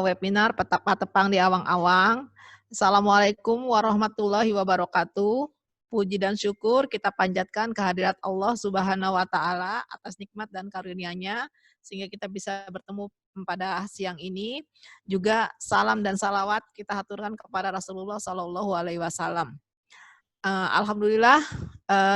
webinar Patepang di Awang-Awang. Assalamualaikum warahmatullahi wabarakatuh. Puji dan syukur kita panjatkan kehadirat Allah Subhanahu wa Ta'ala atas nikmat dan karunia-Nya sehingga kita bisa bertemu pada siang ini. Juga salam dan salawat kita haturkan kepada Rasulullah Shallallahu Alaihi Wasallam. Alhamdulillah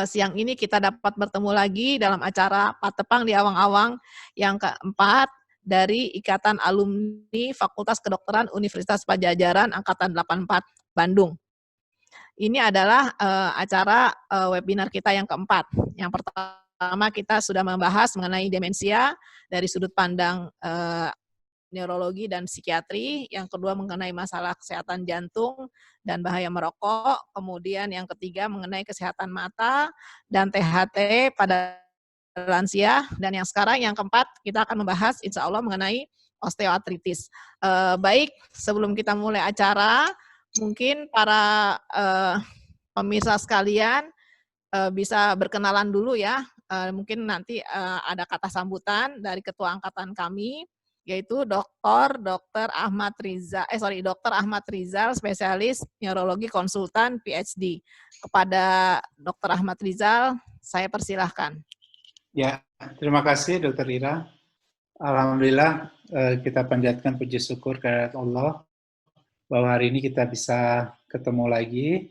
siang ini kita dapat bertemu lagi dalam acara Patepang di Awang-Awang yang keempat dari Ikatan Alumni Fakultas Kedokteran Universitas Padjadjaran Angkatan 84 Bandung. Ini adalah acara webinar kita yang keempat. Yang pertama kita sudah membahas mengenai demensia dari sudut pandang neurologi dan psikiatri. Yang kedua mengenai masalah kesehatan jantung dan bahaya merokok. Kemudian yang ketiga mengenai kesehatan mata dan THT pada lansia. Dan yang sekarang yang keempat kita akan membahas insya Allah mengenai osteoartritis. Baik, sebelum kita mulai acara, mungkin para pemirsa sekalian bisa berkenalan dulu ya. Mungkin nanti ada kata sambutan dari ketua angkatan kami, yaitu Dr. Ahmad Rizal, spesialis neurologi konsultan PhD. Kepada Dr. Ahmad Rizal, saya persilahkan. Ya, terima kasih Dr. Ira. Alhamdulillah kita panjatkan puji syukur kehadirat Allah bahwa hari ini kita bisa ketemu lagi.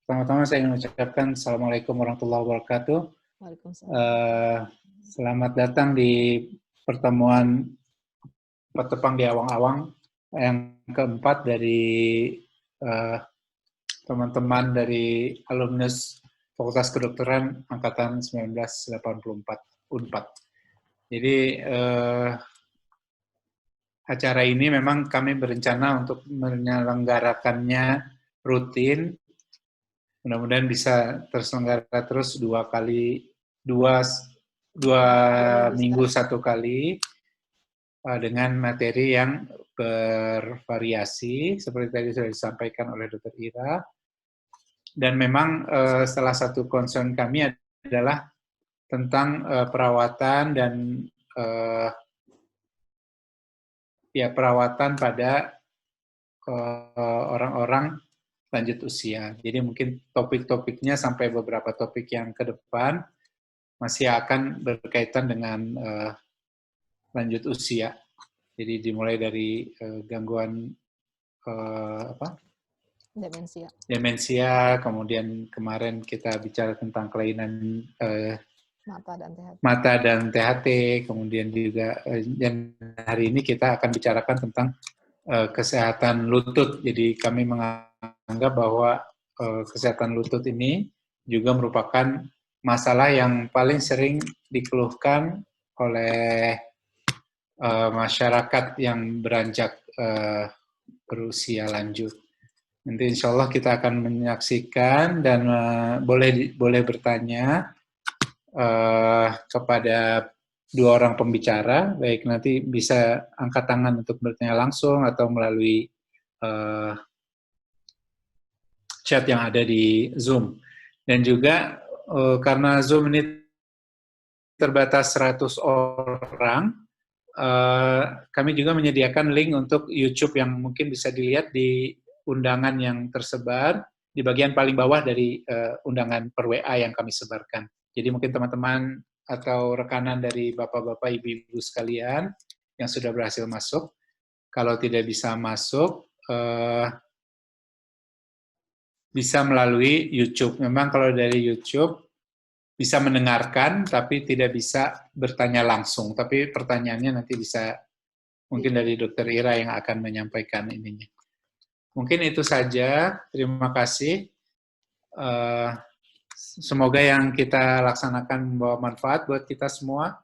Pertama-tama saya ingin mengucapkan Assalamualaikum warahmatullahi wabarakatuh. Selamat datang di pertemuan Patepang di Awang-Awang yang keempat dari teman-teman dari alumnus Fakultas Kedokteran Angkatan 1984 UNPAD. Jadi acara ini memang kami berencana untuk menyelenggarakannya rutin, mudah-mudahan bisa terselenggara terus dua minggu satu kali dengan materi yang bervariasi seperti tadi sudah disampaikan oleh Dr. Ira. Dan memang salah satu concern kami adalah tentang perawatan dan perawatan pada orang-orang lanjut usia. Jadi mungkin topik-topiknya sampai beberapa topik yang ke depan masih akan berkaitan dengan lanjut usia. Jadi dimulai dari gangguan demensia, kemudian kemarin kita bicara tentang kelainan mata dan THT, kemudian juga dan hari ini kita akan bicarakan tentang kesehatan lutut. Jadi kami menganggap bahwa kesehatan lutut ini juga merupakan masalah yang paling sering dikeluhkan oleh masyarakat yang beranjak berusia lanjut. Nanti insya Allah kita akan menyaksikan dan boleh bertanya kepada dua orang pembicara, baik nanti bisa angkat tangan untuk bertanya langsung atau melalui chat yang ada di Zoom. Dan juga karena Zoom ini terbatas 100 orang, kami juga menyediakan link untuk YouTube yang mungkin bisa dilihat di undangan yang tersebar di bagian paling bawah dari undangan per WA yang kami sebarkan. Jadi mungkin teman-teman atau rekanan dari bapak-bapak, ibu-ibu sekalian yang sudah berhasil masuk, kalau tidak bisa masuk, bisa melalui YouTube. Memang kalau dari YouTube bisa mendengarkan, tapi tidak bisa bertanya langsung. Tapi pertanyaannya nanti bisa mungkin dari Dr. Ira yang akan menyampaikan ininya. Mungkin itu saja. Terima kasih. Semoga yang kita laksanakan membawa manfaat buat kita semua.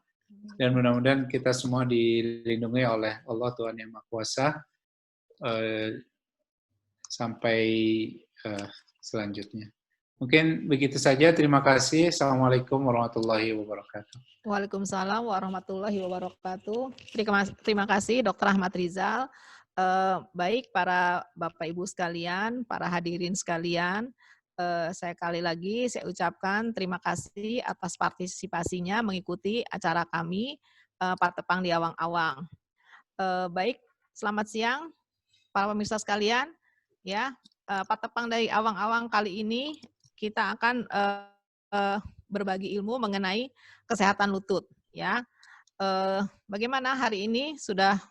Dan mudah-mudahan kita semua dilindungi oleh Allah Tuhan Yang Maha Kuasa sampai selanjutnya. Mungkin begitu saja. Terima kasih. Assalamualaikum warahmatullahi wabarakatuh. Waalaikumsalam warahmatullahi wabarakatuh. Terima kasih Dr. Ahmad Rizal. Baik para Bapak Ibu sekalian, para hadirin sekalian, saya ucapkan terima kasih atas partisipasinya mengikuti acara kami Patepang di Awang-Awang. Baik, selamat siang para pemirsa sekalian. Ya, Patepang dari Awang-Awang kali ini kita akan berbagi ilmu mengenai kesehatan lutut. Ya, bagaimana hari ini?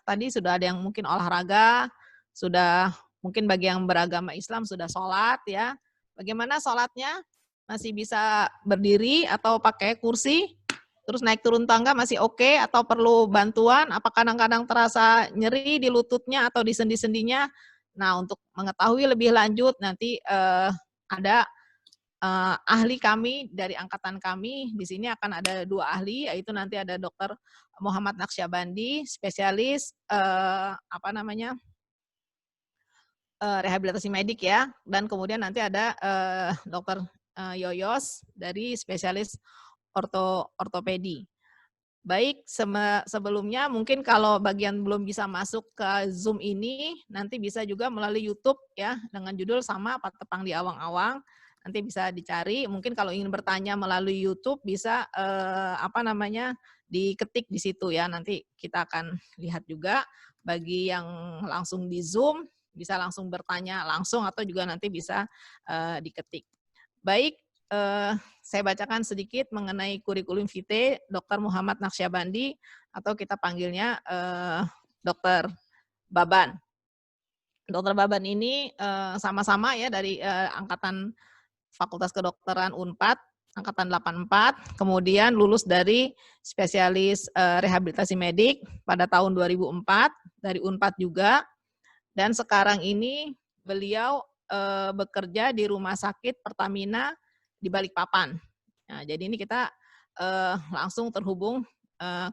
Tadi sudah ada yang mungkin olahraga, sudah mungkin bagi yang beragama Islam sudah sholat ya. Bagaimana sholatnya? Masih bisa berdiri atau pakai kursi? Terus naik turun tangga masih oke atau perlu bantuan? Apa kadang-kadang terasa nyeri di lututnya atau di sendi-sendinya? Nah, untuk mengetahui lebih lanjut nanti ada ahli kami dari angkatan kami. Di sini akan ada 2 ahli, yaitu nanti ada Dr. Muhammad Naqsyabandi, spesialis rehabilitasi medik ya, dan kemudian nanti ada Dr. Yoyos dari spesialis ortopedi. Baik, sebelumnya mungkin kalau bagian belum bisa masuk ke Zoom ini, nanti bisa juga melalui YouTube ya, dengan judul sama Patepang di Awang-Awang. Nanti bisa dicari, mungkin kalau ingin bertanya melalui YouTube bisa diketik di situ ya. Nanti kita akan lihat juga. Bagi yang langsung di Zoom, bisa langsung bertanya langsung atau juga nanti bisa diketik. Baik, saya bacakan sedikit mengenai kurikulum vitae Dr. Muhammad Naqsyabandi atau kita panggilnya Dr. Baban. Dr. Baban ini sama-sama ya dari angkatan Fakultas Kedokteran Unpad, angkatan 84, kemudian lulus dari spesialis rehabilitasi medik pada tahun 2004 dari Unpad juga, dan sekarang ini beliau bekerja di Rumah Sakit Pertamina di Balikpapan. Nah, jadi ini kita langsung terhubung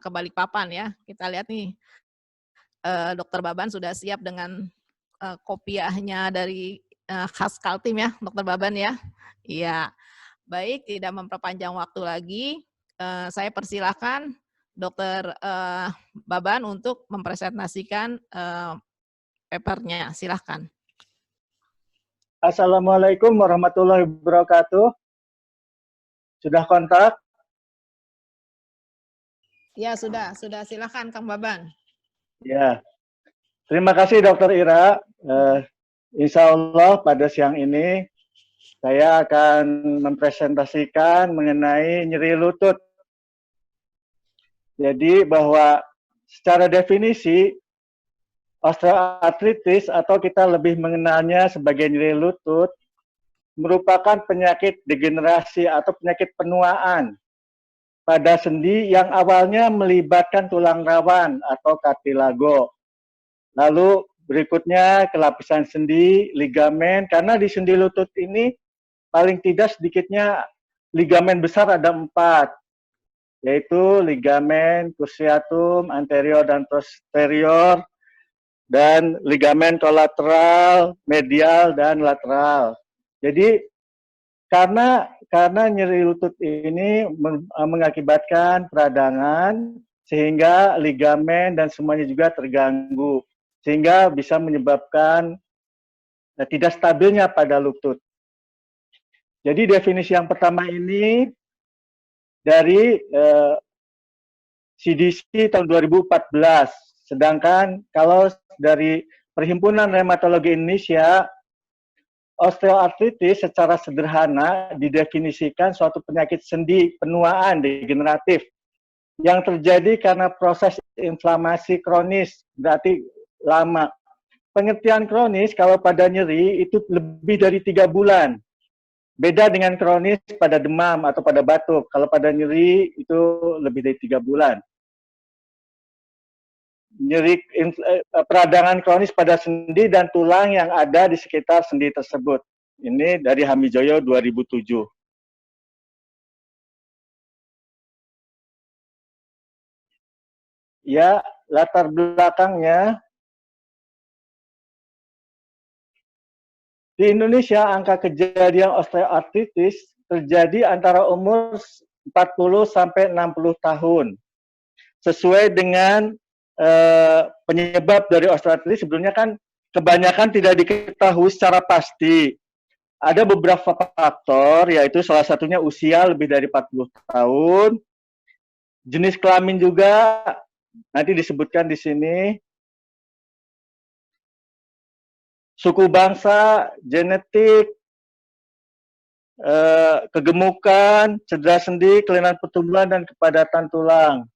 ke Balikpapan ya. Kita lihat nih, Dr. Baban sudah siap dengan kopiahnya dari khas Kaltim ya, Dr. Baban ya. Iya, baik, tidak memperpanjang waktu lagi, saya persilahkan Dr. Baban untuk mempresentasikan papernya. Silahkan. Assalamualaikum warahmatullahi wabarakatuh. Sudah kontak? Ya, sudah. Silahkan Kang Baban. Ya, terima kasih Dokter Ira. Insya Allah pada siang ini saya akan mempresentasikan mengenai nyeri lutut. Jadi bahwa secara definisi osteoartritis atau kita lebih mengenalnya sebagai nyeri lutut merupakan penyakit degenerasi atau penyakit penuaan pada sendi yang awalnya melibatkan tulang rawan atau kartilago. Lalu berikutnya kelapisan sendi, ligamen, karena di sendi lutut ini paling tidak sedikitnya ligamen besar ada 4, yaitu ligamen cruciatum anterior dan posterior, dan ligamen kolateral, medial, dan lateral. Jadi karena nyeri lutut ini mengakibatkan peradangan sehingga ligamen dan semuanya juga terganggu, sehingga bisa menyebabkan tidak stabilnya pada lutut. Jadi definisi yang pertama ini dari CDC tahun 2014, sedangkan kalau dari Perhimpunan Rheumatologi Indonesia, osteoartritis secara sederhana didefinisikan suatu penyakit sendi penuaan degeneratif yang terjadi karena proses inflamasi kronis, berarti lama. Pengertian kronis kalau pada nyeri itu lebih dari 3 bulan. Beda dengan kronis pada demam atau pada batuk. Kalau pada nyeri itu lebih dari 3 bulan. Nyeri peradangan kronis pada sendi dan tulang yang ada di sekitar sendi tersebut. Ini dari Hamijoyo 2007. Ya, latar belakangnya di Indonesia angka kejadian osteoartritis terjadi antara umur 40 sampai 60 tahun. Sesuai dengan penyebab dari osteoartritis sebelumnya kan kebanyakan tidak diketahui secara pasti. Ada beberapa faktor, yaitu salah satunya usia lebih dari 40 tahun, jenis kelamin juga Nanti disebutkan di sini suku bangsa, genetik, kegemukan, cedera sendi, kelainan pertumbuhan, dan kepadatan tulang.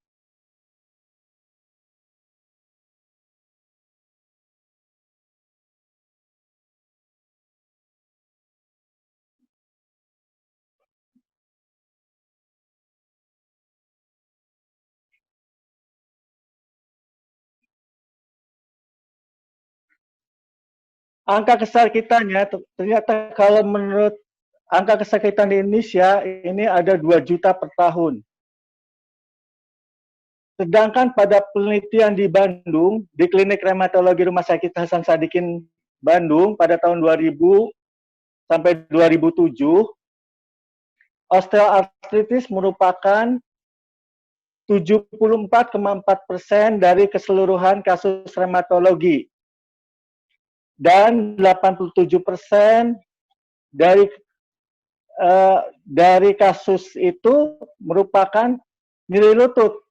Angka kesakitannya ternyata kalau menurut angka kesakitan di Indonesia ini ada 2 juta per tahun. Sedangkan pada penelitian di Bandung, di Klinik Reumatologi Rumah Sakit Hasan Sadikin Bandung pada tahun 2000 sampai 2007, osteoartritis merupakan 74,4% dari keseluruhan kasus reumatologi. Dan 87% dari kasus itu merupakan nyeri lutut.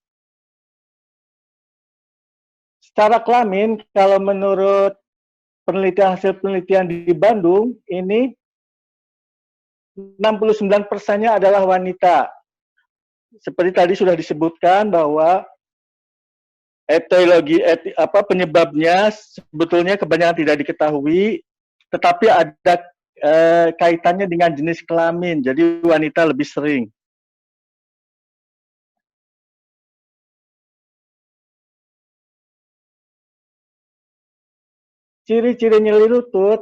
Secara kelamin, kalau menurut hasil penelitian di Bandung, ini 69%-nya adalah wanita. Seperti tadi sudah disebutkan bahwa penyebabnya sebetulnya kebanyakan tidak diketahui, tetapi ada kaitannya dengan jenis kelamin, jadi wanita lebih sering. Ciri-ciri nyeri lutut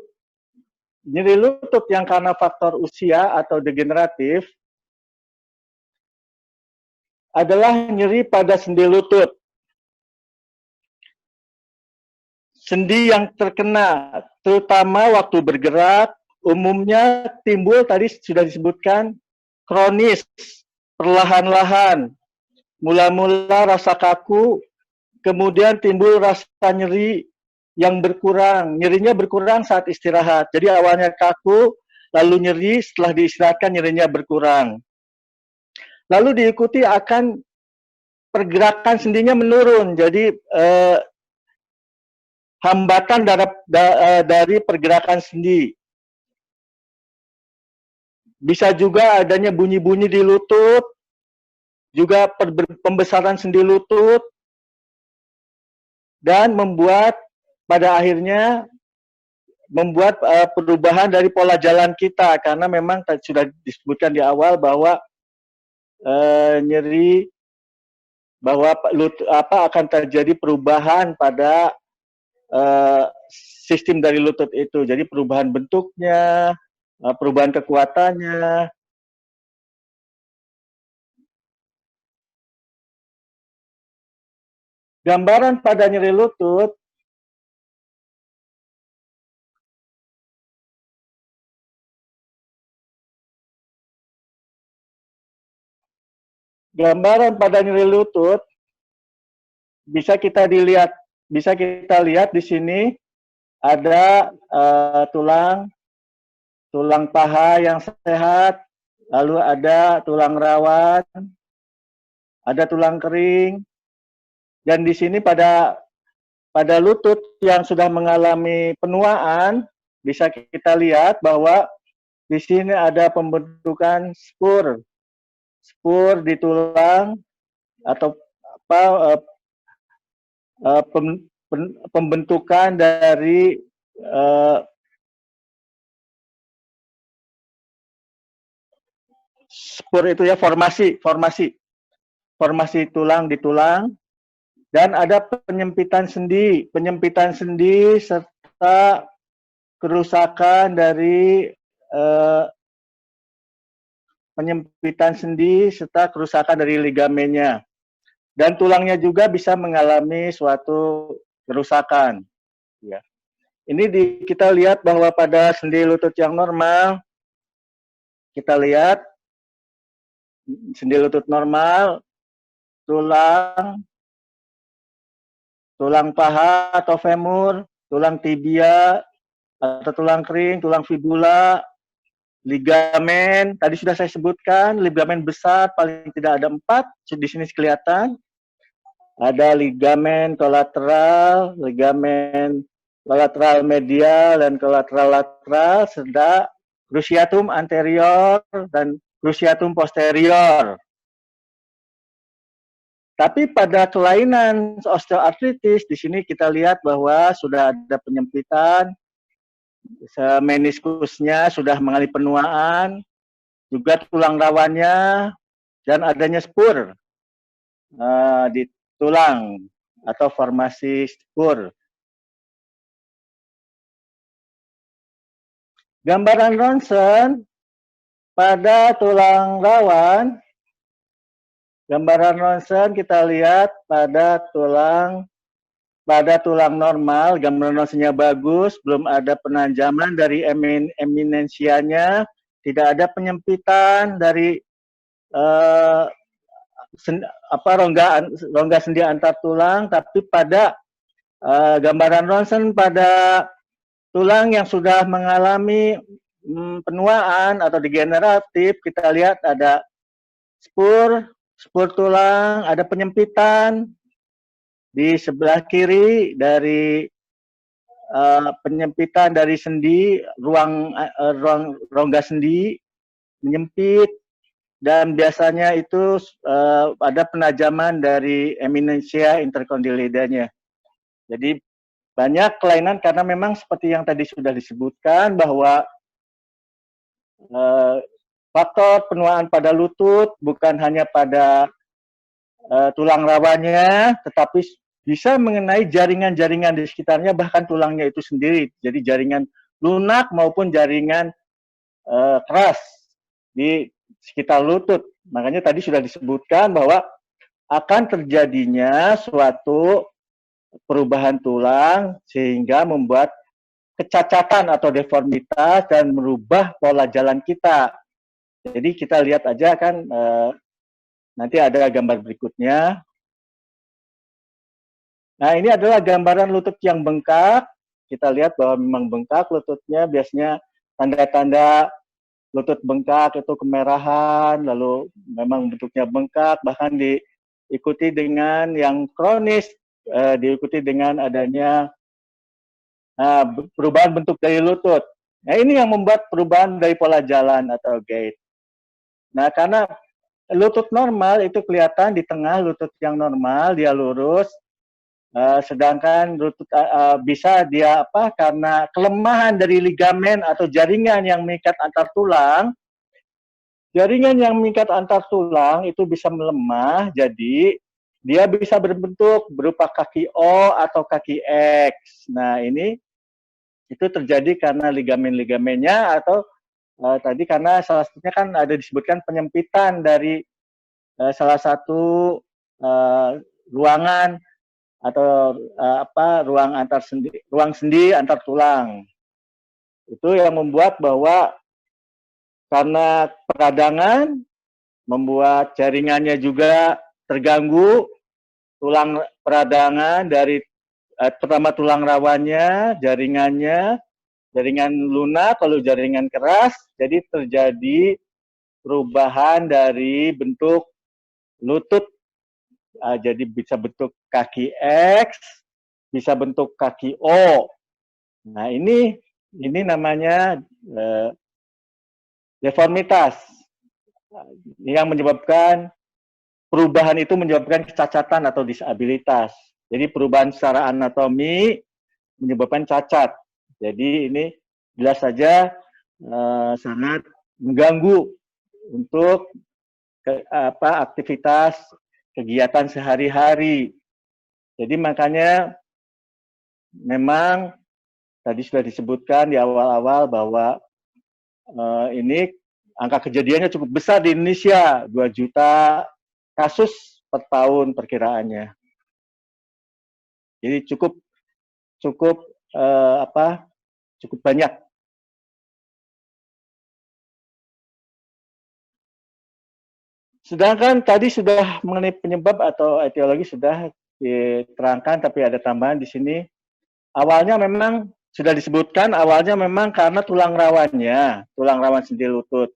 yang karena faktor usia atau degeneratif adalah nyeri pada sendi lutut. Sendi yang terkena, terutama waktu bergerak, umumnya timbul tadi sudah disebutkan kronis, perlahan-lahan, mula-mula rasa kaku, kemudian timbul rasa nyeri yang berkurang. Nyerinya berkurang saat istirahat. Jadi awalnya kaku, lalu nyeri, setelah diistirahatkan nyerinya berkurang. Lalu diikuti akan pergerakan sendinya menurun. Jadi hambatan dari pergerakan sendi. Bisa juga adanya bunyi-bunyi di lutut, juga pembesaran sendi lutut, dan pada akhirnya membuat perubahan dari pola jalan kita, karena memang sudah disebutkan di awal bahwa nyeri, bahwa akan terjadi perubahan pada sistem dari lutut itu. Jadi perubahan bentuknya, perubahan kekuatannya. Gambaran pada nyeri lutut bisa kita lihat di sini ada tulang paha yang sehat, lalu ada tulang rawan, ada tulang kering, dan di sini pada lutut yang sudah mengalami penuaan bisa kita lihat bahwa di sini ada pembentukan spur di tulang atau pembentukan dari spur itu ya, formasi tulang di tulang, dan ada penyempitan sendi serta kerusakan dari ligamennya, dan tulangnya juga bisa mengalami suatu kerusakan. Ya. Ini kita lihat bahwa pada sendi lutut yang normal, kita lihat sendi lutut normal, tulang paha atau femur, tulang tibia atau tulang kering, tulang fibula, ligamen, tadi sudah saya sebutkan, ligamen besar paling tidak ada 4, di sini kelihatan. ada ligamen kolateral, ligamen kolateral medial dan kolateral lateral, serta cruciatum anterior dan cruciatum posterior. Tapi pada kelainan osteoartritis, di sini kita lihat bahwa sudah ada penyempitan, meniskusnya sudah mengalami penuaan, juga tulang rawannya, dan adanya spur di tulang atau formasi spur. Gambaran ronsen pada tulang rawan, gambaran ronsen kita lihat pada tulang normal, gambaran ronsennya bagus, belum ada penanjaman dari eminensianya, tidak ada penyempitan dari rongga sendi antar tulang, tapi pada gambaran ronsen pada tulang yang sudah mengalami penuaan atau degeneratif, kita lihat ada spur tulang, ada penyempitan di sebelah kiri dari penyempitan dari sendi, ruang rongga sendi menyempit, dan biasanya itu ada penajaman dari eminensia interkondilidanya. Jadi banyak kelainan karena memang seperti yang tadi sudah disebutkan bahwa faktor penuaan pada lutut bukan hanya pada tulang rawannya, tetapi bisa mengenai jaringan-jaringan di sekitarnya, bahkan tulangnya itu sendiri. Jadi jaringan lunak maupun jaringan keras di sekitar lutut. Makanya tadi sudah disebutkan bahwa akan terjadinya suatu perubahan tulang sehingga membuat kecacatan atau deformitas dan merubah pola jalan kita. Jadi kita lihat aja kan, nanti ada gambar berikutnya. Nah, ini adalah gambaran lutut yang bengkak. Kita lihat bahwa memang bengkak lututnya, biasanya tanda-tanda lutut bengkak itu kemerahan, lalu memang bentuknya bengkak, bahkan diikuti dengan yang kronis, diikuti dengan adanya perubahan bentuk dari lutut. Nah, ini yang membuat perubahan dari pola jalan atau gait. Nah, karena lutut normal itu kelihatan di tengah lutut yang normal, dia lurus, sedangkan lutut bisa dia karena kelemahan dari ligamen atau jaringan yang mengikat antar tulang, itu bisa melemah, jadi dia bisa berbentuk berupa kaki O atau kaki X. Nah, ini itu terjadi karena ligamen-ligamennya atau tadi karena salah satunya kan ada disebutkan penyempitan dari salah satu ruangan atau ruang sendi antar tulang. Itu yang membuat bahwa karena peradangan membuat jaringannya juga terganggu, tulang peradangan dari pertama tulang rawannya, jaringannya, jaringan lunak, lalu jaringan keras, jadi terjadi perubahan dari bentuk lutut. Jadi bisa bentuk kaki X, bisa bentuk kaki O. Nah, ini namanya deformitas yang menyebabkan perubahan itu menyebabkan kecacatan atau disabilitas. Jadi perubahan secara anatomi menyebabkan cacat. Jadi ini jelas saja sangat mengganggu untuk aktivitas kegiatan sehari-hari. Jadi makanya memang tadi sudah disebutkan di awal-awal bahwa ini angka kejadiannya cukup besar di Indonesia, 2 juta kasus per tahun perkiraannya. Jadi cukup banyak. Sedangkan tadi sudah mengenai penyebab atau etiologi sudah diterangkan, tapi ada tambahan di sini. Awalnya memang sudah disebutkan, awalnya memang karena tulang rawan sendi lutut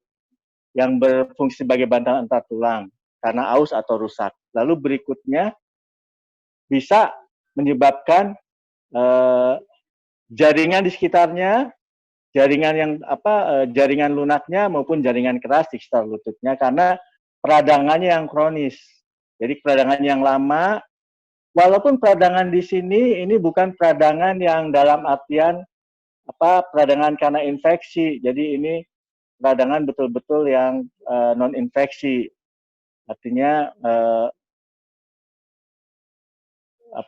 yang berfungsi sebagai bantalan antar tulang karena aus atau rusak. Lalu berikutnya bisa menyebabkan jaringan di sekitarnya, jaringan lunaknya maupun jaringan keras di sekitar lututnya karena peradangannya yang kronis. Jadi peradangan yang lama, walaupun peradangan di sini ini bukan peradangan yang dalam artian peradangan karena infeksi. Jadi ini peradangan betul-betul yang non infeksi. Artinya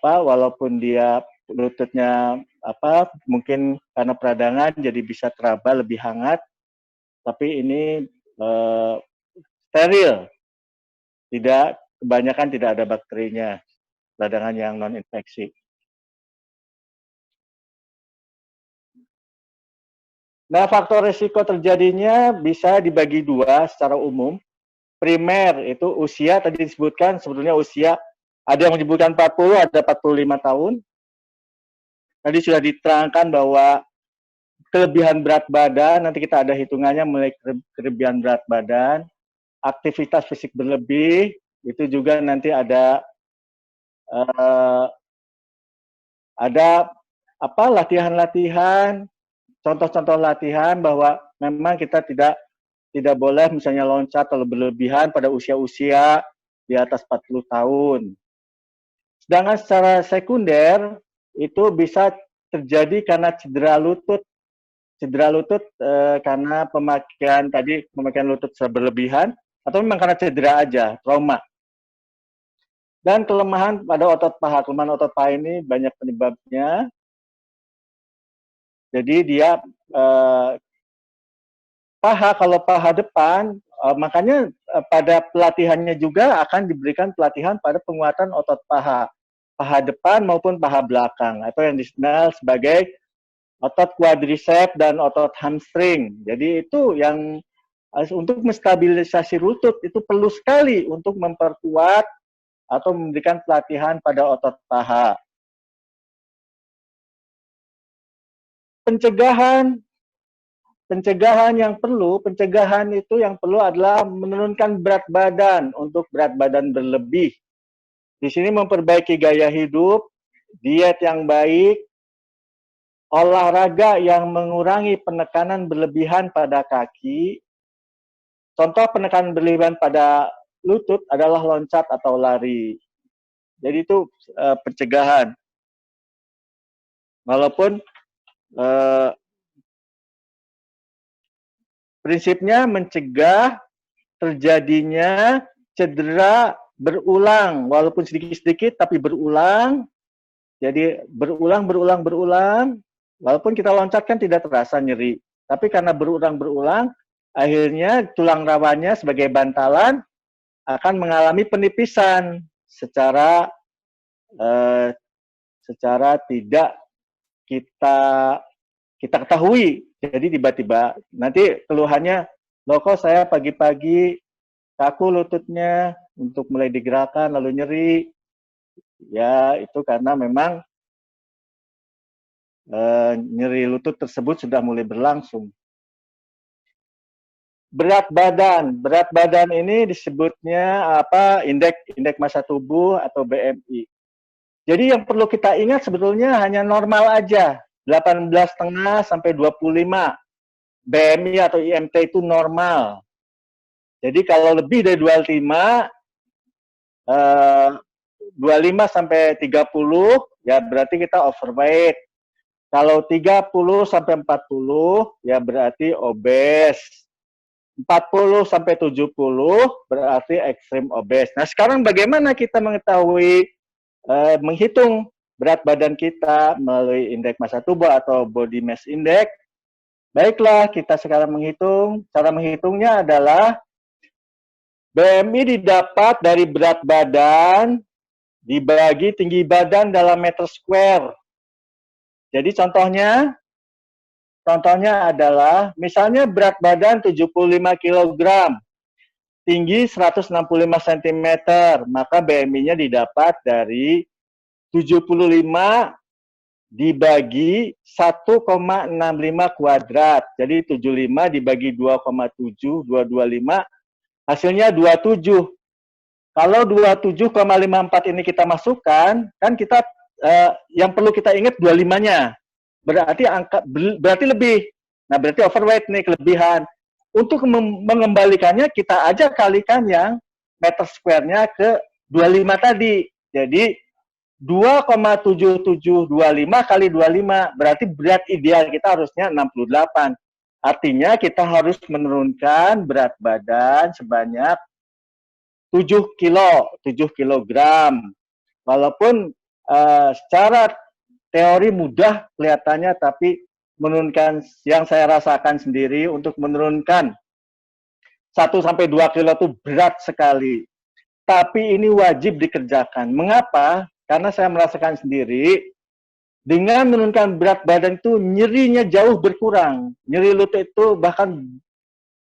walaupun dia lututnya mungkin karena peradangan jadi bisa teraba lebih hangat, tapi ini steril, kebanyakan tidak ada bakterinya, peradangan yang non infeksi. Nah, faktor risiko terjadinya bisa dibagi dua secara umum. Primer itu usia, tadi disebutkan sebetulnya usia, ada yang menyebutkan 40, ada 45 tahun. Tadi sudah diterangkan bahwa kelebihan berat badan, nanti kita ada hitungannya mulai kelebihan berat badan, aktivitas fisik berlebih, itu juga nanti ada latihan-latihan, contoh-contoh latihan bahwa memang kita tidak boleh misalnya loncat terlalu berlebihan pada usia-usia di atas 40 tahun. Sedangkan secara sekunder itu bisa terjadi karena cedera lutut. Cedera lutut karena pemakaian lutut secara berlebihan atau memang karena cedera aja, trauma. Dan kelemahan pada otot paha. Kelemahan otot paha ini banyak penyebabnya. Jadi dia kalau paha depan, makanya pada pelatihannya juga akan diberikan pelatihan pada penguatan otot paha depan maupun paha belakang, atau yang dikenal sebagai otot quadriceps dan otot hamstring. Jadi itu yang untuk menstabilisasi lutut itu perlu sekali untuk memperkuat atau memberikan pelatihan pada otot paha. Pencegahan itu yang perlu adalah menurunkan berat badan untuk berat badan berlebih. Di sini memperbaiki gaya hidup, diet yang baik, olahraga yang mengurangi penekanan berlebihan pada kaki. Contoh penekanan berlebihan pada lutut adalah loncat atau lari. Jadi itu pencegahan. Walaupun prinsipnya mencegah terjadinya cedera berulang, walaupun sedikit-sedikit tapi berulang. Jadi berulang, walaupun kita loncat kan tidak terasa nyeri. Tapi karena berulang, akhirnya tulang rawannya sebagai bantalan akan mengalami penipisan secara tidak kita ketahui. Jadi tiba-tiba nanti keluhannya, loh kok saya pagi-pagi kaku lututnya untuk mulai digerakkan lalu nyeri. Ya itu karena memang nyeri lutut tersebut sudah mulai berlangsung. Berat badan ini disebutnya indeks massa tubuh atau BMI. Jadi yang perlu kita ingat sebetulnya hanya normal aja, 18,5 sampai 25. BMI atau IMT itu normal. Jadi kalau lebih dari 25 sampai 30 ya berarti kita overweight. Kalau 30 sampai 40 ya berarti obes. 40 sampai 70 berarti ekstrim obes. Nah, sekarang bagaimana kita mengetahui menghitung berat badan kita melalui indeks massa tubuh atau body mass index? Baiklah, kita sekarang menghitung. Cara menghitungnya adalah BMI didapat dari berat badan dibagi tinggi badan dalam meter square. Jadi contohnya adalah misalnya berat badan 75 kg, tinggi 165 cm, maka BMI-nya didapat dari 75 dibagi 1,65 kuadrat. Jadi 75 dibagi 2,7, 225, hasilnya 27. Kalau 27,54 ini kita masukkan, kan kita yang perlu kita ingat 25-nya. Berarti lebih. Nah, berarti overweight nih, kelebihan. Untuk mengembalikannya, kita aja kalikan yang meter square-nya ke 25 tadi. Jadi 2,7725 kali 25, berarti berat ideal kita harusnya 68. Artinya kita harus menurunkan berat badan sebanyak 7 kilo, 7 kilogram. Walaupun secara teori mudah kelihatannya, tapi menurunkan, yang saya rasakan sendiri, untuk menurunkan 1-2 kilo itu berat sekali. Tapi ini wajib dikerjakan. Mengapa? Karena saya merasakan sendiri, dengan menurunkan berat badan itu nyerinya jauh berkurang. Nyeri lutut itu bahkan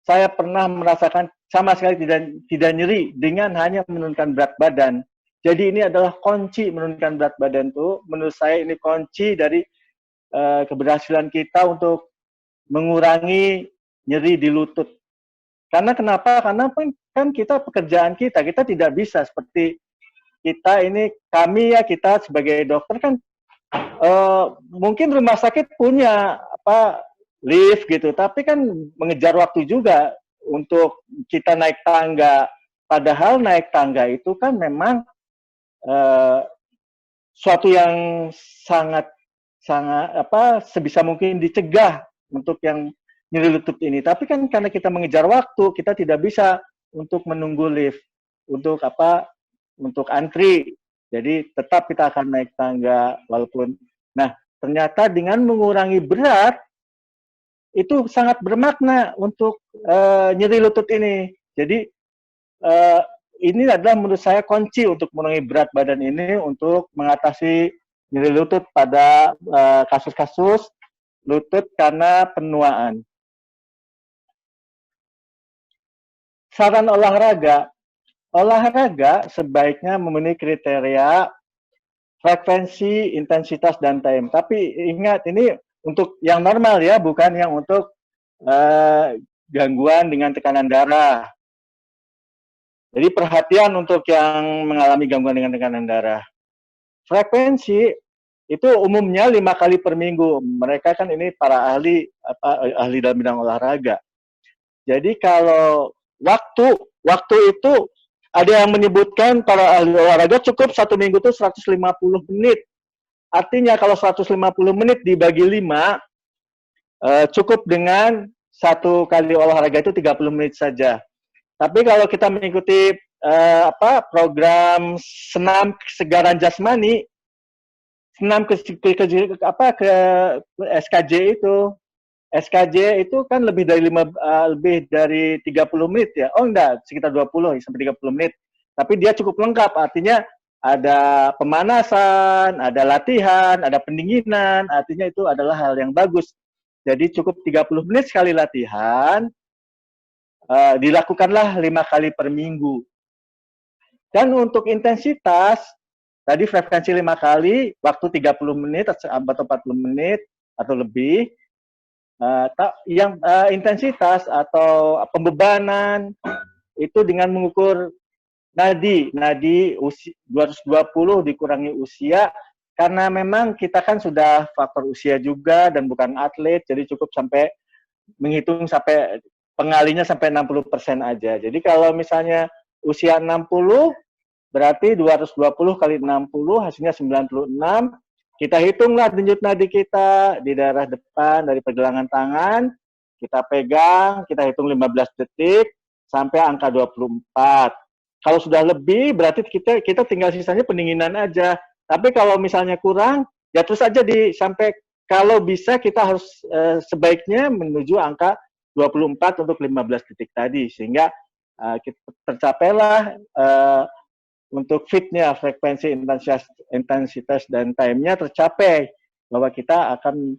saya pernah merasakan sama sekali tidak nyeri dengan hanya menurunkan berat badan. Jadi ini adalah kunci menurunkan berat badan itu. Menurut saya ini kunci dari keberhasilan kita untuk mengurangi nyeri di lutut. Karena kenapa? Karena kan kita pekerjaan kita tidak bisa seperti kita ini, kita sebagai dokter kan mungkin rumah sakit punya lift gitu, tapi kan mengejar waktu juga untuk kita naik tangga. Padahal naik tangga itu kan memang suatu yang sangat sebisa mungkin dicegah untuk yang nyeri lutut ini. Tapi kan karena kita mengejar waktu, kita tidak bisa untuk menunggu lift, untuk antri. Jadi tetap kita akan naik tangga walaupun. Nah, ternyata dengan mengurangi berat itu sangat bermakna untuk nyeri lutut ini. Jadi ini adalah menurut saya kunci untuk mengurangi berat badan ini, untuk mengatasi nyeri lutut pada kasus-kasus lutut karena penuaan. Saran olahraga sebaiknya memenuhi kriteria frekuensi, intensitas, dan time. Tapi ingat, ini untuk yang normal ya, bukan yang untuk gangguan dengan tekanan darah. Jadi perhatian untuk yang mengalami gangguan dengan tekanan darah. Frekuensi itu umumnya 5 kali per minggu. Mereka kan ini para ahli dalam bidang olahraga. Jadi kalau waktu itu ada yang menyebutkan para ahli olahraga cukup 1 minggu itu 150 menit. Artinya kalau 150 menit dibagi 5, cukup dengan 1 kali olahraga itu 30 menit saja. Tapi kalau kita mengikuti program senam kesegaran jasmani, senam ke SKJ itu kan lebih dari 30 menit ya. Oh enggak, sekitar 20 sampai 30 menit. Tapi dia cukup lengkap, artinya ada pemanasan, ada latihan, ada pendinginan, artinya itu adalah hal yang bagus. Jadi cukup 30 menit sekali latihan, dilakukanlah 5 kali per minggu. Dan untuk intensitas, tadi frekuensi 5 kali, waktu 30 menit atau 40 menit atau lebih. Yang intensitas atau pembebanan itu dengan mengukur nadi 220 dikurangi usia, karena memang kita kan sudah faktor usia juga dan bukan atlet, jadi cukup sampai menghitung sampai pengalinya sampai 60% aja. Jadi kalau misalnya usia 60, berarti 220 kali 60 hasilnya 96. Kita hitunglah denyut nadi kita di daerah depan dari pergelangan tangan, kita pegang, kita hitung 15 detik sampai angka 24. Kalau sudah lebih, berarti kita tinggal sisanya pendinginan aja. Tapi kalau misalnya kurang, ya terus aja sampai kalau bisa kita harus sebaiknya menuju angka 24 untuk 15 detik tadi, sehingga kita tercapailah untuk fitnya, frekuensi, intensitas, dan time-nya tercapai, bahwa kita akan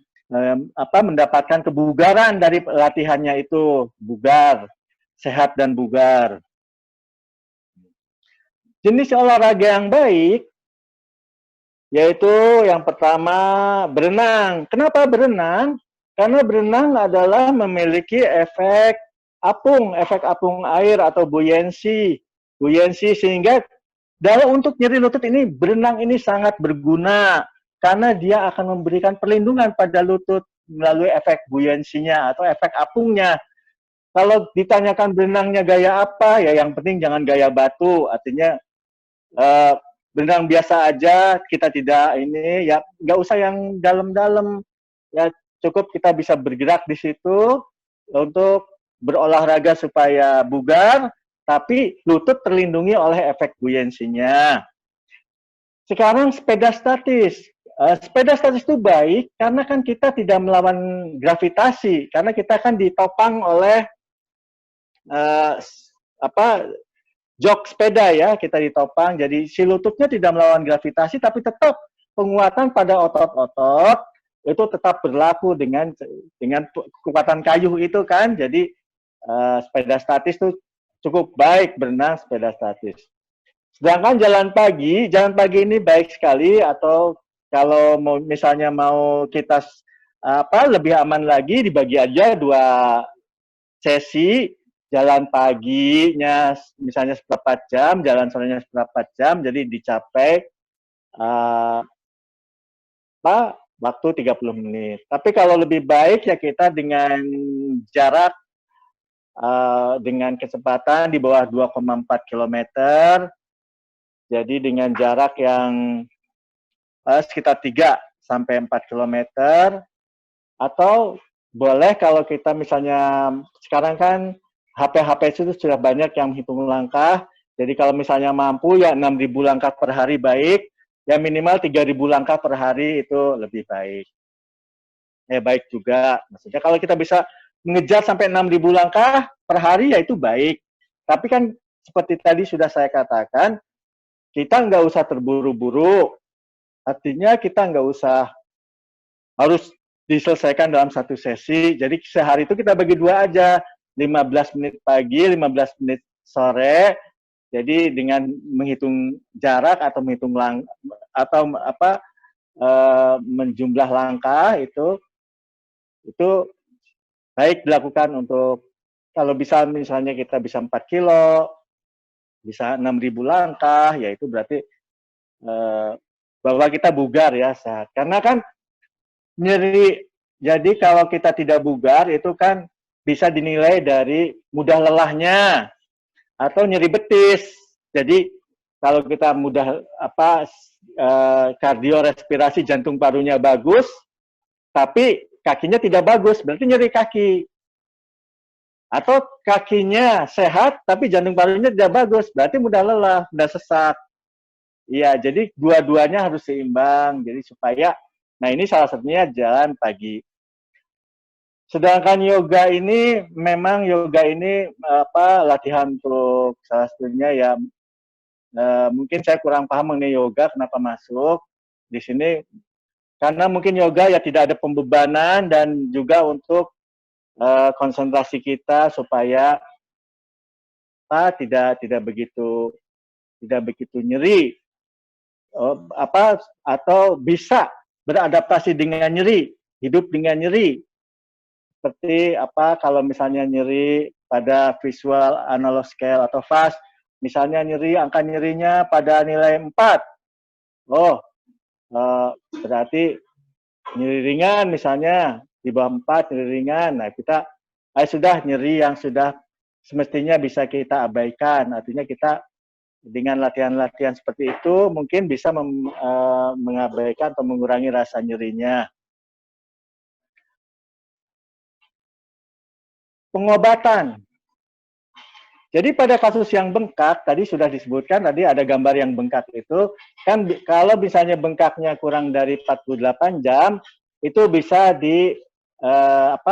mendapatkan kebugaran dari latihannya itu, bugar, sehat dan bugar. Jenis olahraga yang baik, yaitu yang pertama berenang. Kenapa berenang? Karena berenang adalah memiliki efek apung air atau buoyancy, buoyancy, sehingga untuk nyeri lutut ini berenang ini sangat berguna karena dia akan memberikan perlindungan pada lutut melalui efek buoyancy-nya atau efek apungnya. Kalau ditanyakan berenangnya gaya apa, ya yang penting jangan gaya batu, artinya berenang biasa aja, kita tidak ini, ya nggak usah yang dalam-dalam, ya cukup kita bisa bergerak di situ untuk berolahraga supaya bugar, tapi lutut terlindungi oleh efek buoyancy-nya. Sekarang sepeda statis. Sepeda statis itu baik karena kan kita tidak melawan gravitasi, karena kita kan ditopang oleh jok sepeda ya, kita ditopang, jadi si lututnya tidak melawan gravitasi, tapi tetap penguatan pada otot-otot itu tetap berlaku dengan kekuatan kayu itu kan. Jadi sepeda statis itu cukup baik berenang sepeda statis. Sedangkan jalan pagi ini baik sekali, atau kalau misalnya mau kita lebih aman lagi, dibagi aja 2 sesi. Jalan paginya misalnya seperempat jam, jalan sorenya seperempat jam, jadi dicapai waktu 30 menit. Tapi kalau lebih baik ya kita dengan jarak dengan kecepatan di bawah 2,4 km, jadi dengan jarak yang sekitar 3 sampai 4 km, atau boleh kalau kita misalnya sekarang kan HP itu sudah banyak yang hitung langkah, jadi kalau misalnya mampu ya 6.000 langkah per hari baik, ya minimal 3.000 langkah per hari itu lebih baik. Baik juga, maksudnya kalau kita bisa mengejar sampai 6.000 langkah per hari ya itu baik. Tapi kan seperti tadi sudah saya katakan, kita nggak usah terburu-buru, artinya kita nggak usah harus diselesaikan dalam satu sesi, jadi sehari itu kita bagi 2 aja, 15 menit pagi, 15 menit sore. Jadi dengan menghitung jarak atau menghitung menjumlah langkah itu baik dilakukan untuk kalau bisa misalnya kita bisa 4 kilo, bisa 6.000 langkah, yaitu berarti bahwa kita bugar ya, sehat. Karena kan nyeri, jadi kalau kita tidak bugar itu kan bisa dinilai dari mudah lelahnya atau nyeri betis. Jadi kalau kita mudah kardiorespirasi, jantung parunya bagus, tapi kakinya tidak bagus, berarti nyeri kaki. Atau kakinya sehat, tapi jantung parunya tidak bagus, berarti mudah lelah, mudah sesak. Iya, jadi dua-duanya harus seimbang. Jadi supaya, nah ini salah satunya jalan pagi. Sedangkan yoga ini memang latihan untuk salah satunya ya mungkin saya kurang paham mengenai yoga kenapa masuk di sini, karena mungkin yoga ya tidak ada pembebanan dan juga untuk konsentrasi kita supaya tidak begitu nyeri atau bisa beradaptasi dengan nyeri, hidup dengan nyeri. Seperti kalau misalnya nyeri pada visual analog scale atau VAS, misalnya angka nyerinya pada nilai 4. Berarti nyeri ringan misalnya di bawah 4 nyeri ringan. Nah, kita sudah nyeri yang sudah semestinya bisa kita abaikan. Artinya kita dengan latihan-latihan seperti itu mungkin bisa mengabaikan atau mengurangi rasa nyerinya. Pengobatan. Jadi pada kasus yang bengkak, tadi sudah disebutkan, tadi ada gambar yang bengkak itu, kan kalau misalnya bengkaknya kurang dari 48 jam, itu bisa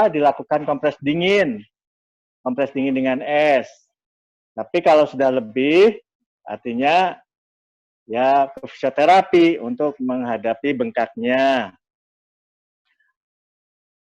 dilakukan kompres dingin dengan es. Tapi kalau sudah lebih, artinya ya fisioterapi untuk menghadapi bengkaknya.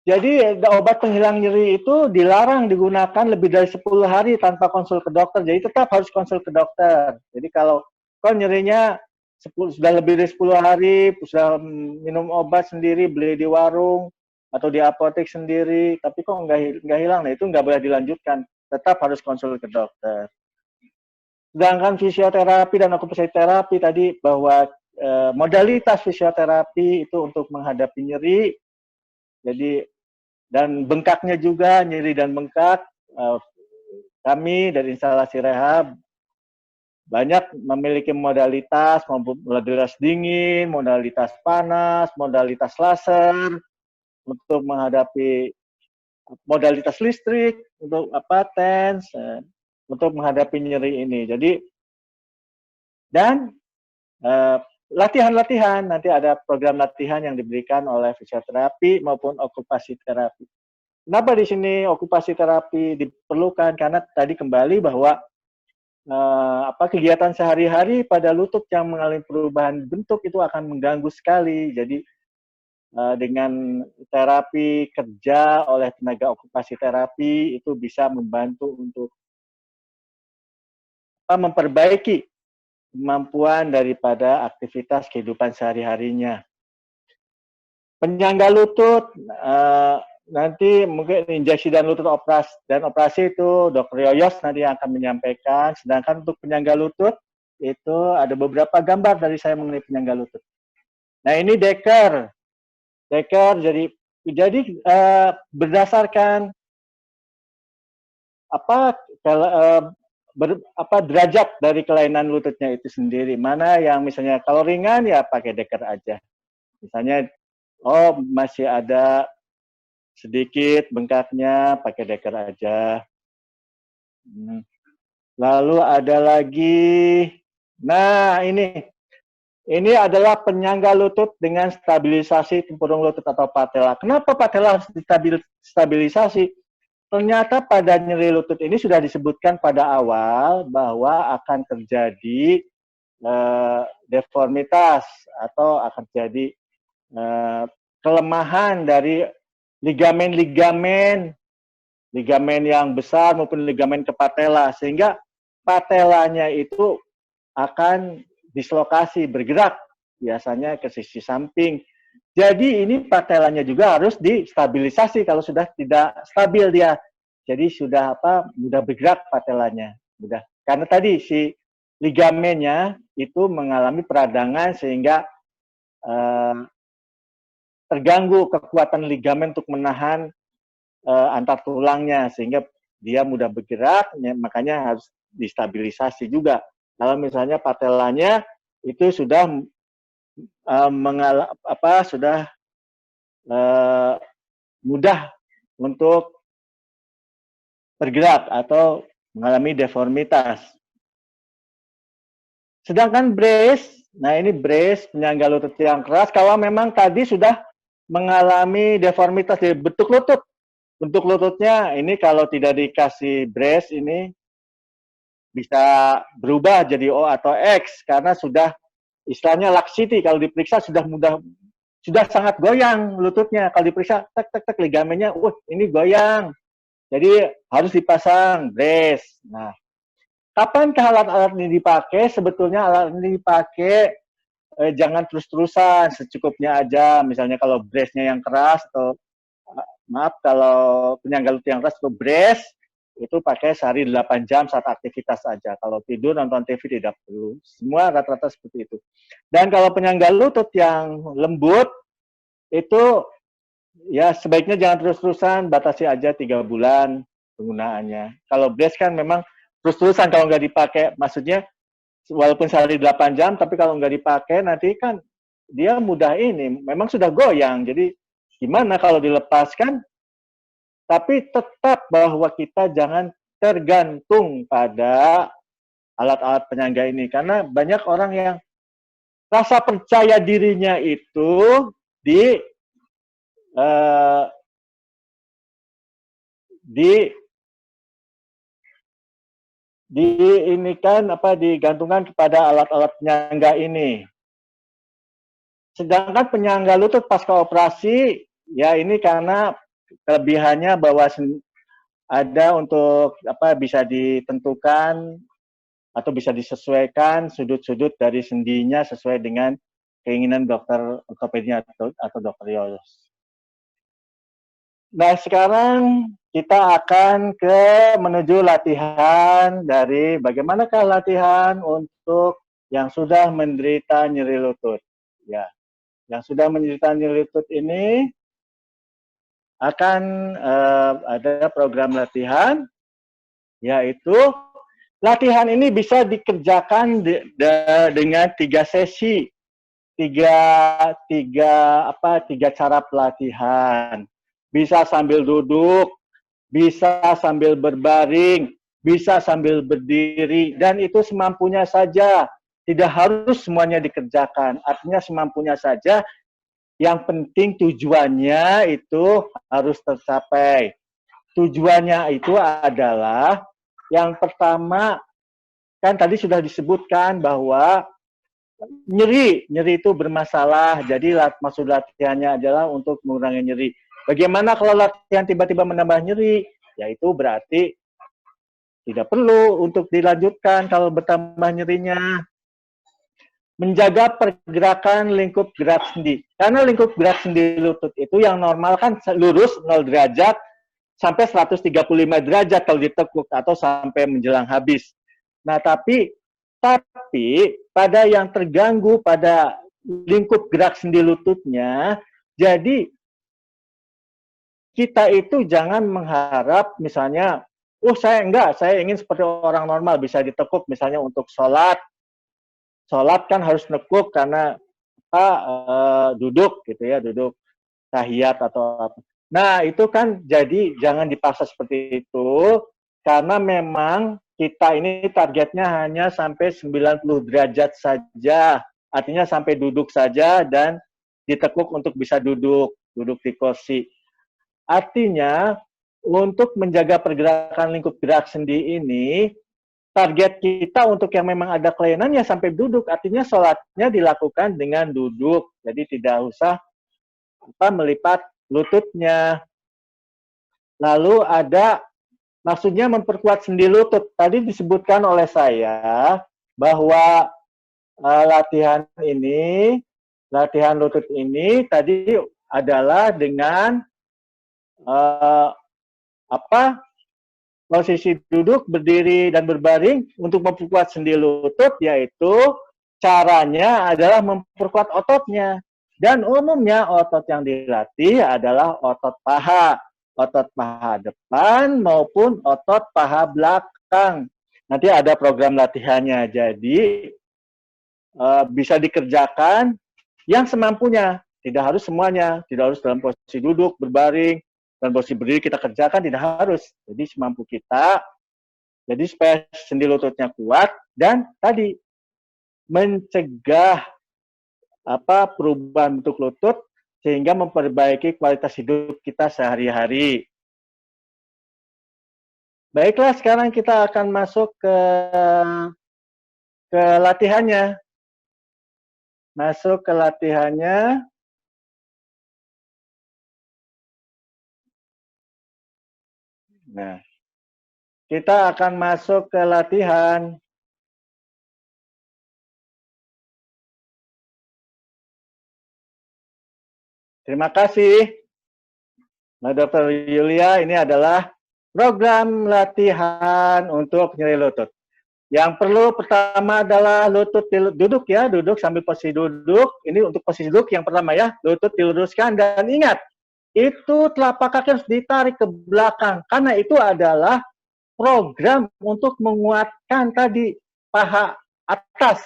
Jadi obat penghilang nyeri itu dilarang digunakan lebih dari 10 hari tanpa konsul ke dokter. Jadi tetap harus konsul ke dokter. Jadi kalau nyerinya sudah lebih dari 10 hari, sudah minum obat sendiri, beli di warung atau di apotek sendiri, tapi kok nggak hilang, nah itu nggak boleh dilanjutkan. Tetap harus konsul ke dokter. Sedangkan fisioterapi dan okupasi terapi tadi bahwa modalitas fisioterapi itu untuk menghadapi nyeri, jadi dan bengkaknya juga, nyeri dan bengkak. Kami dari instalasi rehab banyak memiliki modalitas dingin, modalitas panas, modalitas laser untuk menghadapi modalitas listrik untuk TENS untuk menghadapi nyeri ini. Jadi dan latihan-latihan, nanti ada program latihan yang diberikan oleh fisioterapi maupun okupasi terapi. Kenapa di sini okupasi terapi diperlukan? Karena tadi kembali bahwa kegiatan sehari-hari pada lutut yang mengalami perubahan bentuk itu akan mengganggu sekali. Jadi dengan terapi kerja oleh tenaga okupasi terapi itu bisa membantu untuk memperbaiki kemampuan daripada aktivitas kehidupan sehari-harinya. Penyangga lutut, nanti mungkin injeksi dan lutut operasi itu Dr. Yoyos nanti yang akan menyampaikan. Sedangkan untuk penyangga lutut, itu ada beberapa gambar dari saya mengenai penyangga lutut. Nah ini Decker, jadi berdasarkan derajat dari kelainan lututnya itu sendiri. Mana yang misalnya kalau ringan ya pakai Decker aja. Misalnya masih ada sedikit bengkaknya pakai Decker aja. Lalu ada lagi, nah ini adalah penyangga lutut dengan stabilisasi tempurung lutut atau patella. Kenapa patella harus stabilisasi? Ternyata pada nyeri lutut ini sudah disebutkan pada awal bahwa akan terjadi deformitas atau akan terjadi kelemahan dari ligamen yang besar maupun ligamen ke patella, sehingga patellanya itu akan dislokasi, bergerak biasanya ke sisi samping. Jadi ini patellanya juga harus distabilisasi kalau sudah tidak stabil dia. Jadi sudah mudah bergerak patellanya, mudah. Karena tadi si ligamennya itu mengalami peradangan sehingga terganggu kekuatan ligamen untuk menahan antar tulangnya sehingga dia mudah bergerak, makanya harus distabilisasi juga. Kalau misalnya patellanya itu sudah mudah untuk bergerak atau mengalami deformitas. Sedangkan brace, nah ini brace penyangga lutut yang keras, kalau memang tadi sudah mengalami deformitas di bentuk lutut. Bentuk lututnya ini kalau tidak dikasih brace ini bisa berubah jadi O atau X karena sudah istilahnya laxity, kalau diperiksa sudah sangat goyang lututnya. Kalau diperiksa tek ligamennya, ini goyang. Jadi harus dipasang brace. Nah, kapankah alat-alat ini dipakai? Sebetulnya alat ini dipakai jangan terus-terusan, secukupnya aja. Misalnya kalau brace-nya yang keras atau kalau penyangga lutut yang keras atau brace itu pakai sehari 8 jam saat aktivitas aja. Kalau tidur, nonton TV tidak perlu. Semua rata-rata seperti itu. Dan kalau penyangga lutut yang lembut itu ya sebaiknya jangan terus-terusan, batasi aja 3 bulan penggunaannya. Kalau brace kan memang terus-terusan kalau nggak dipakai, maksudnya walaupun sehari 8 jam, tapi kalau nggak dipakai nanti kan dia mudah memang sudah goyang. Jadi gimana kalau dilepaskan? Tapi tetap bahwa kita jangan tergantung pada alat-alat penyangga ini. Karena banyak orang yang rasa percaya dirinya itu digantungkan kepada alat-alat penyangga ini. Sedangkan penyangga lutut pasca operasi, ya ini karena kelebihannya bahwa ada untuk bisa ditentukan atau bisa disesuaikan sudut-sudut dari sendinya sesuai dengan keinginan dokter ortopedinya atau dokter Yoyos. Nah sekarang kita akan menuju latihan dari bagaimanakah latihan untuk yang sudah menderita nyeri lutut. Ya, yang sudah menderita nyeri lutut ini akan ada program latihan, yaitu latihan ini bisa dikerjakan dengan 3 sesi, tiga cara pelatihan. Bisa sambil duduk, bisa sambil berbaring, bisa sambil berdiri, dan itu semampunya saja. Tidak harus semuanya dikerjakan, artinya semampunya saja. Yang penting tujuannya itu harus tercapai. Tujuannya itu adalah yang pertama, kan tadi sudah disebutkan bahwa nyeri itu bermasalah, jadi maksud latihannya adalah untuk mengurangi nyeri. Bagaimana kalau latihan tiba-tiba menambah nyeri? Yaitu berarti tidak perlu untuk dilanjutkan kalau bertambah nyerinya. Menjaga pergerakan lingkup gerak sendi. Karena lingkup gerak sendi lutut itu yang normal kan lurus 0 derajat sampai 135 derajat kalau ditekuk atau sampai menjelang habis. Nah, tapi pada yang terganggu pada lingkup gerak sendi lututnya, jadi kita itu jangan mengharap misalnya, saya ingin seperti orang normal, bisa ditekuk misalnya untuk sholat. Sholat kan harus nekuk karena duduk gitu ya, duduk tahiyat atau apa. Nah, itu kan jadi jangan dipaksa seperti itu, karena memang kita ini targetnya hanya sampai 90 derajat saja. Artinya sampai duduk saja dan ditekuk untuk bisa duduk di kursi. Artinya, untuk menjaga pergerakan lingkup gerak sendi ini, target kita untuk yang memang ada kelainan ya sampai duduk. Artinya sholatnya dilakukan dengan duduk. Jadi tidak usah melipat lututnya. Lalu ada, maksudnya memperkuat sendi lutut. Tadi disebutkan oleh saya bahwa latihan lutut ini tadi adalah dengan posisi duduk, berdiri, dan berbaring untuk memperkuat sendi lutut, yaitu caranya adalah memperkuat ototnya. Dan umumnya otot yang dilatih adalah otot paha depan maupun otot paha belakang. Nanti ada program latihannya, jadi bisa dikerjakan yang semampunya. Tidak harus semuanya, tidak harus dalam posisi duduk, berbaring, dan posisi berdiri kita kerjakan, tidak harus. Jadi semampu kita, jadi supaya sendi lututnya kuat, dan tadi mencegah perubahan bentuk lutut sehingga memperbaiki kualitas hidup kita sehari-hari. Baiklah, sekarang kita akan masuk ke latihannya. Masuk ke latihannya. Nah, kita akan masuk ke latihan. Terima kasih, Mbak Dr. Yulia. Ini adalah program latihan untuk nyeri lutut. Yang perlu pertama adalah lutut duduk ya, duduk sambil posisi duduk. Ini untuk posisi duduk yang pertama ya, lutut diluruskan dan ingat, itu telapak kaki harus ditarik ke belakang karena itu adalah program untuk menguatkan tadi paha atas.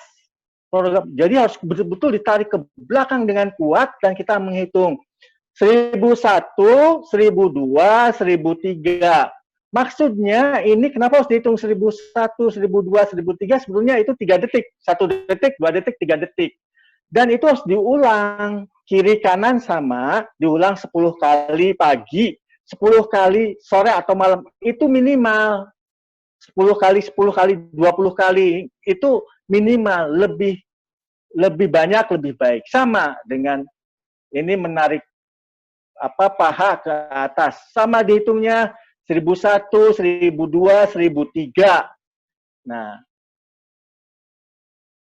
Jadi harus betul-betul ditarik ke belakang dengan kuat dan kita menghitung 1001, 1002, 1003. Maksudnya ini kenapa harus dihitung 1001, 1002, 1003? Sebelumnya itu 3 detik. 1 detik, 2 detik, 3 detik. Dan itu harus diulang. Kiri kanan sama, diulang 10 kali pagi, 10 kali sore atau malam. Itu minimal. 10 kali, 10 kali, 20 kali. Itu minimal. Lebih banyak, lebih baik. Sama dengan ini menarik paha ke atas. Sama dihitungnya 1001, 1002, 1003. Nah,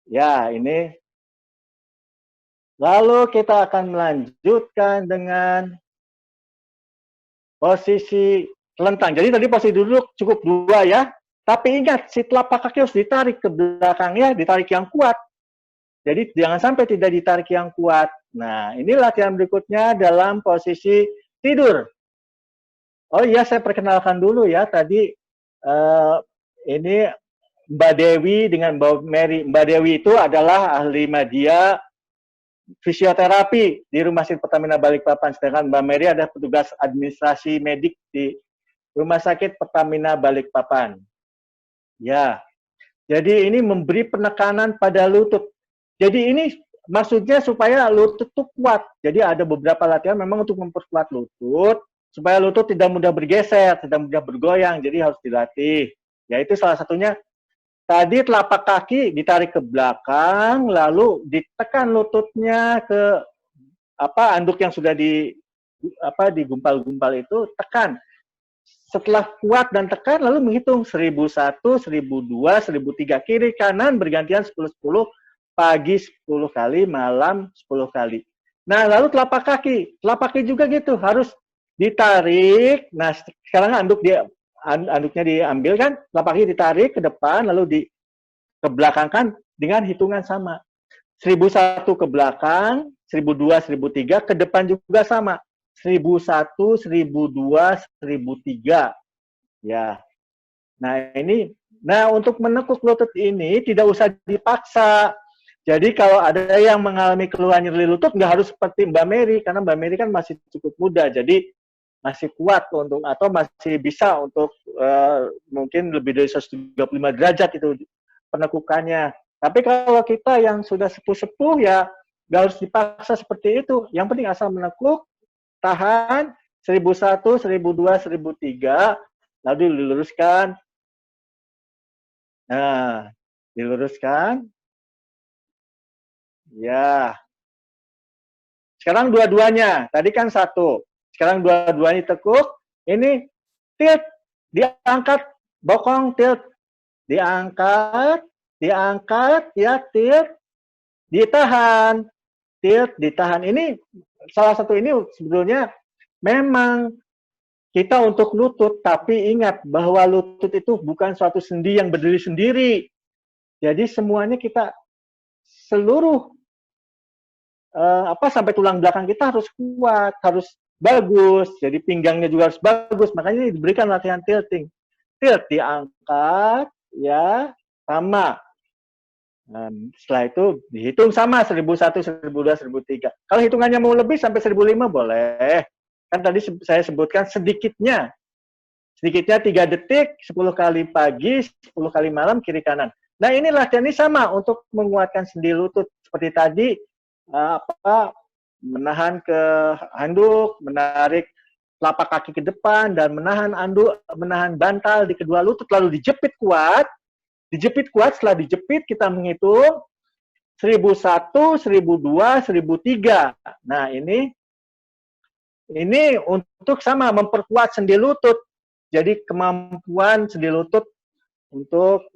ya ini. Lalu kita akan melanjutkan dengan posisi telentang. Jadi tadi posisi duduk cukup 2 ya. Tapi ingat, si telapak kaki harus ditarik ke belakangnya, ditarik yang kuat. Jadi jangan sampai tidak ditarik yang kuat. Nah, ini latihan berikutnya dalam posisi tidur. Oh iya, saya perkenalkan dulu ya. Tadi ini Mbak Dewi dengan Mbak Mary. Mbak Dewi itu adalah ahli media fisioterapi di Rumah Sakit Pertamina Balikpapan. Sedangkan Mbak Mary adalah petugas administrasi medik di Rumah Sakit Pertamina Balikpapan. Ya, jadi ini memberi penekanan pada lutut. Jadi ini maksudnya supaya lutut itu kuat. Jadi ada beberapa latihan memang untuk memperkuat lutut, supaya lutut tidak mudah bergeser, tidak mudah bergoyang. Jadi harus dilatih. Ya itu salah satunya. Tadi telapak kaki ditarik ke belakang, lalu ditekan lututnya ke anduk yang sudah digumpal-gumpal itu, tekan. Setelah kuat dan tekan, lalu menghitung 1001, 1002, 1003, kiri kanan bergantian 10-10, pagi 10 kali, malam 10 kali. Nah, lalu telapak kaki juga gitu, harus ditarik. Nah, sekarang anduknya diambil kan, telapak kaki ditarik ke depan, lalu kebelakangkan dengan hitungan sama. 1001 ke belakang, 1002, 1003, ke depan juga sama. 1001, 1002, 1003. Ya. Nah, untuk menekuk lutut ini tidak usah dipaksa. Jadi kalau ada yang mengalami keluhan nyeri lutut, nggak harus seperti Mbak Mary, karena Mbak Mary kan masih cukup muda, jadi masih kuat atau masih bisa untuk mungkin lebih dari 135 derajat itu penekukannya. Tapi kalau kita yang sudah sepuh-sepuh ya nggak harus dipaksa seperti itu. Yang penting asal menekuk, tahan 1001, 1002, 1003, lalu diluruskan. Nah, diluruskan. Ya. Sekarang dua-duanya. Tadi kan satu. Sekarang dua-duanya tekuk. Ini tilt, diangkat, bokong tilt, diangkat, ya tilt, ditahan, tilt, ditahan. Ini salah satu ini sebetulnya memang kita untuk lutut, tapi ingat bahwa lutut itu bukan suatu sendi yang berdiri sendiri. Jadi semuanya kita seluruh sampai tulang belakang kita harus kuat, harus bagus. Jadi pinggangnya juga harus bagus. Makanya diberikan latihan tilting. Tilt diangkat, ya, sama. Setelah itu dihitung sama 1001, 1002, 1003. Kalau hitungannya mau lebih sampai 1005 boleh. Kan tadi saya sebutkan sedikitnya 3 detik, 10 kali pagi, 10 kali malam, kiri kanan. Nah ini latihan ini sama untuk menguatkan sendi lutut. Seperti tadi, menahan ke handuk, menarik telapak kaki ke depan, dan menahan bantal di kedua lutut, lalu dijepit kuat. Setelah dijepit kita menghitung 1001, 1002, 1003. Nah, ini untuk sama memperkuat sendi lutut. Jadi kemampuan sendi lutut untuk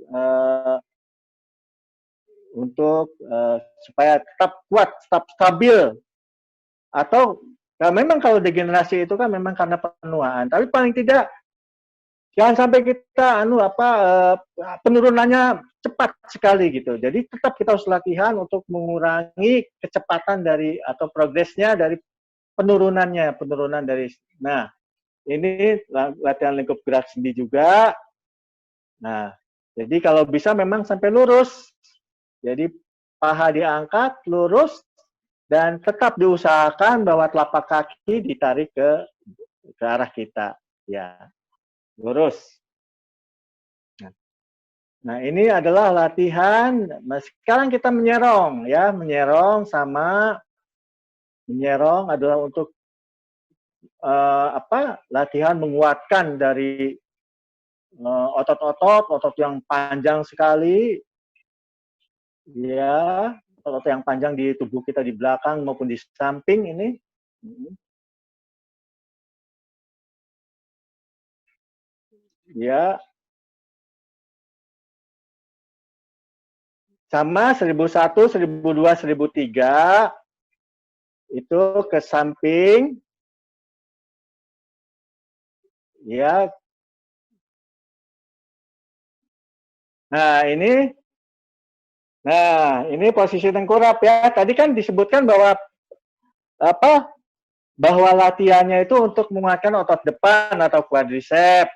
supaya tetap kuat, tetap stabil. Atau memang kalau degenerasi itu kan memang karena penuaan, tapi paling tidak jangan sampai kita penurunannya cepat sekali gitu. Jadi tetap kita harus latihan untuk mengurangi kecepatan atau progresnya dari penurunan dari. Nah, ini latihan lingkup gerak sendi juga. Nah, jadi kalau bisa memang sampai lurus. Jadi paha diangkat, lurus, dan tetap diusahakan bahwa telapak kaki ditarik ke arah kita. Ya. Lurus. Nah, ini adalah latihan. Nah, sekarang kita menyerong, ya, menyerong adalah untuk latihan menguatkan dari otot yang panjang sekali, ya, otot yang panjang di tubuh kita di belakang maupun di samping ini. Ya. Sama 1001, 1002, 1003 itu ke samping. Ya. Nah, ini posisi tengkurap ya. Tadi kan disebutkan bahwa bahwa latihannya itu untuk menguatkan otot depan atau quadricep,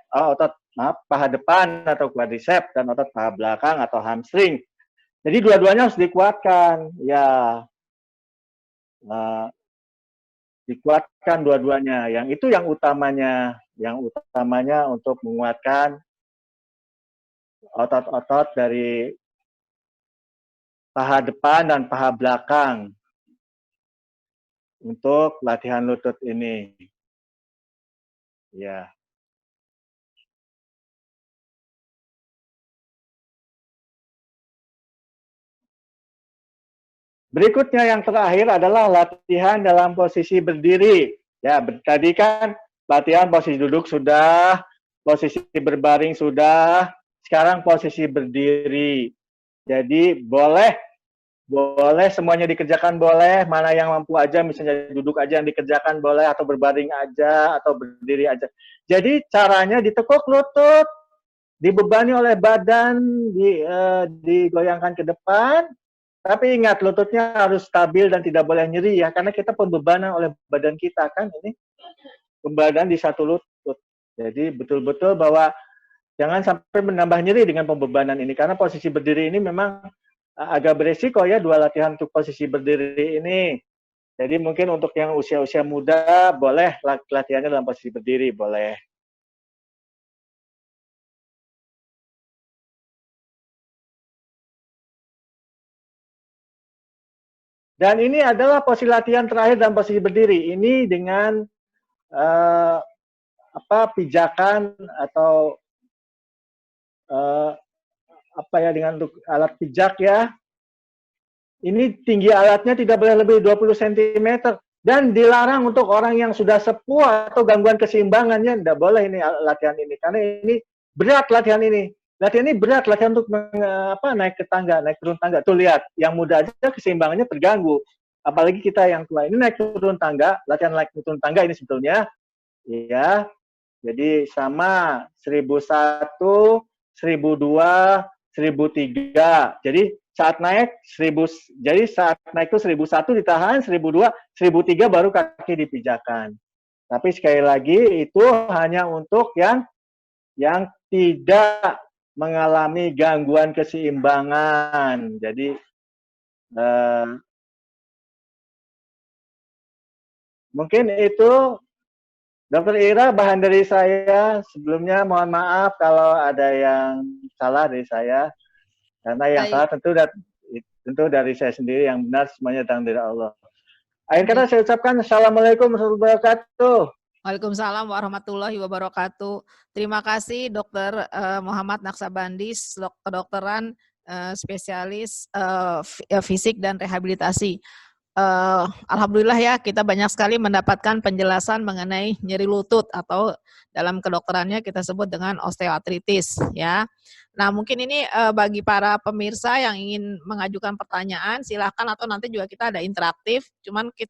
paha depan atau quadricep, dan otot paha belakang atau hamstring. Jadi dua-duanya harus dikuatkan, ya. Dikuatkan dua-duanya. Yang utamanya untuk menguatkan otot-otot dari paha depan dan paha belakang untuk latihan lutut ini. Ya. Berikutnya yang terakhir adalah latihan dalam posisi berdiri. Ya, tadi kan latihan posisi duduk sudah, posisi berbaring sudah, sekarang posisi berdiri. Jadi boleh semuanya dikerjakan boleh, mana yang mampu aja, misalnya duduk aja yang dikerjakan boleh, atau berbaring aja, atau berdiri aja. Jadi caranya ditekuk lutut, dibebani oleh badan, digoyangkan ke depan. Tapi ingat, lututnya harus stabil dan tidak boleh nyeri ya, karena kita pembebanan oleh badan kita kan, ini pembebanan di satu lutut. Jadi betul-betul bahwa jangan sampai menambah nyeri dengan pembebanan ini, karena posisi berdiri ini memang agak beresiko ya, dua latihan untuk posisi berdiri ini. Jadi mungkin untuk yang usia-usia muda, boleh latihannya dalam posisi berdiri, boleh. Dan ini adalah posisi latihan terakhir dalam posisi berdiri. Ini dengan pijakan atau dengan alat pijak ya. Ini tinggi alatnya tidak boleh lebih 20 cm dan dilarang untuk orang yang sudah sepuh atau gangguan keseimbangannya, tidak boleh ini latihan ini, karena ini berat latihan ini. Latihan ini berat, latihan untuk naik ke tangga, naik turun tangga. Tuh lihat, yang muda aja keseimbangannya terganggu. Apalagi kita yang tua. Ini naik turun tangga, latihan naik turun tangga ini sebetulnya. Ya, jadi sama 1001, 1002, 1003. Jadi saat naik saat naik itu 1001 ditahan, 1002, 1003 baru kaki dipijakan. Tapi sekali lagi itu hanya untuk yang tidak mengalami gangguan keseimbangan. Jadi mungkin itu Dokter Ira, bahan dari saya. Sebelumnya mohon maaf kalau ada yang salah dari saya, karena yang salah tentu dari saya sendiri, yang benar semuanya datang dari Allah. Akhir kata saya ucapkan Assalamualaikum warahmatullahi wabarakatuh. Waalaikumsalam warahmatullahi wabarakatuh. Terima kasih Dr. Muhammad Naksabandis, kedokteran spesialis fisik dan rehabilitasi. Alhamdulillah ya, kita banyak sekali mendapatkan penjelasan mengenai nyeri lutut atau dalam kedokterannya kita sebut dengan osteoartritis ya. Nah, mungkin ini bagi para pemirsa yang ingin mengajukan pertanyaan silahkan, atau nanti juga kita ada interaktif, cuman kita